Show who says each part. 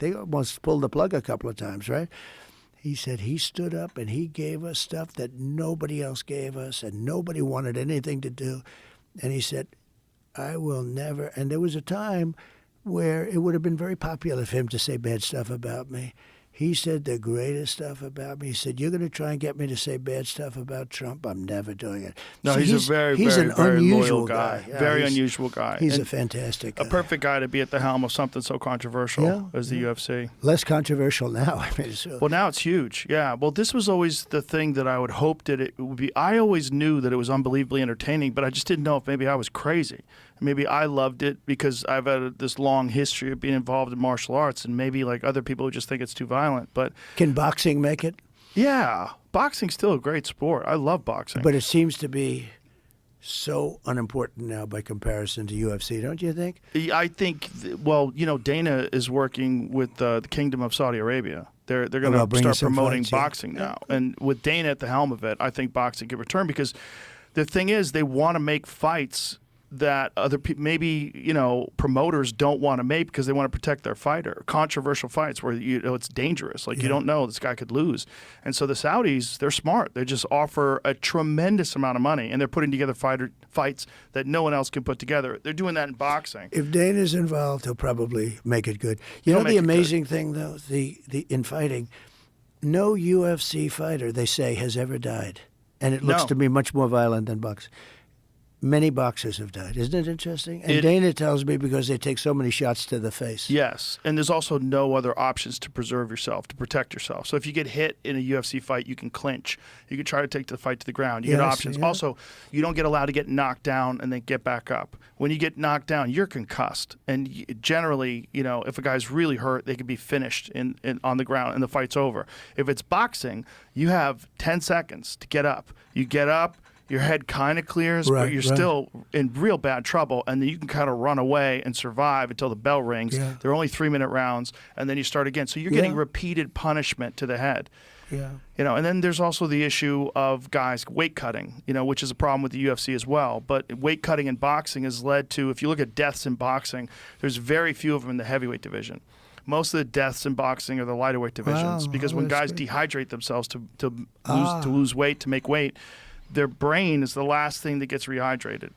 Speaker 1: they almost pulled the plug a couple of times, right? He said he stood up and he gave us stuff that nobody else gave us and nobody wanted anything to do. And he said, I will never. And there was a time where it would have been very popular for him to say bad stuff about me. He said the greatest stuff about me. He said, you're going to try and get me to say bad stuff about Trump? I'm never doing it.
Speaker 2: No,
Speaker 1: So
Speaker 2: he's a very,
Speaker 1: he's
Speaker 2: very,
Speaker 1: an
Speaker 2: very
Speaker 1: unusual
Speaker 2: loyal guy.
Speaker 1: Yeah,
Speaker 2: very unusual guy.
Speaker 1: He's
Speaker 2: and
Speaker 1: a fantastic guy.
Speaker 2: a perfect guy to be at the helm of something so controversial as the UFC.
Speaker 1: Less controversial now. I mean,
Speaker 2: Well, now it's huge. Yeah. Well, this was always the thing that I would hope that it would be. I always knew that it was unbelievably entertaining, but I just didn't know if maybe I was crazy. Maybe I loved it because I've had this long history of being involved in martial arts, and maybe like other people who just think it's too violent. But
Speaker 1: can boxing make it?
Speaker 2: Yeah, boxing's still a great sport. I love boxing.
Speaker 1: But it seems to be so unimportant now by comparison to UFC, don't you think?
Speaker 2: I think, well, you know, Dana is working with the Kingdom of Saudi Arabia. They're going to start promoting boxing now. And with Dana at the helm of it, I think boxing could return because the thing is they want to make fights that other people, maybe, you know, promoters don't want to make because they want to protect their fighter. Controversial fights where, you know, it's dangerous. Like, you don't know, this guy could lose. And so the Saudis, they're smart. They just offer a tremendous amount of money, and they're putting together fights that no one else can put together. They're doing that in boxing.
Speaker 1: If Dana's involved, he'll probably make it good. You know the amazing thing, though, in fighting, no UFC fighter, they say, has ever died. And it looks to me much more violent than boxing. Many boxers have died. Isn't it interesting? And Dana tells me because they take so many shots to the face.
Speaker 2: Yes. And there's also no other options to preserve yourself, to protect yourself. So if you get hit in a UFC fight, you can clinch. You can try to take the fight to the ground. You get options. Yeah. Also, you don't get allowed to get knocked down and then get back up. When you get knocked down, you're concussed. And generally, you know, if a guy's really hurt, they can be finished on the ground and the fight's over. If it's boxing, you have 10 seconds to get up. You get up. Your head kind of clears, but you're still in real bad trouble, and then you can kind of run away and survive until the bell rings. Yeah. They're only 3-minute rounds, and then you start again. So you're getting repeated punishment to the head. Yeah. You know, and then there's also the issue of guys weight cutting, you know, which is a problem with the UFC as well. But weight cutting in boxing has led to, if you look at deaths in boxing, there's very few of them in the heavyweight division. Most of the deaths in boxing are the lighter weight divisions because when guys dehydrate themselves to lose weight, to make weight, their brain is the last thing that gets rehydrated.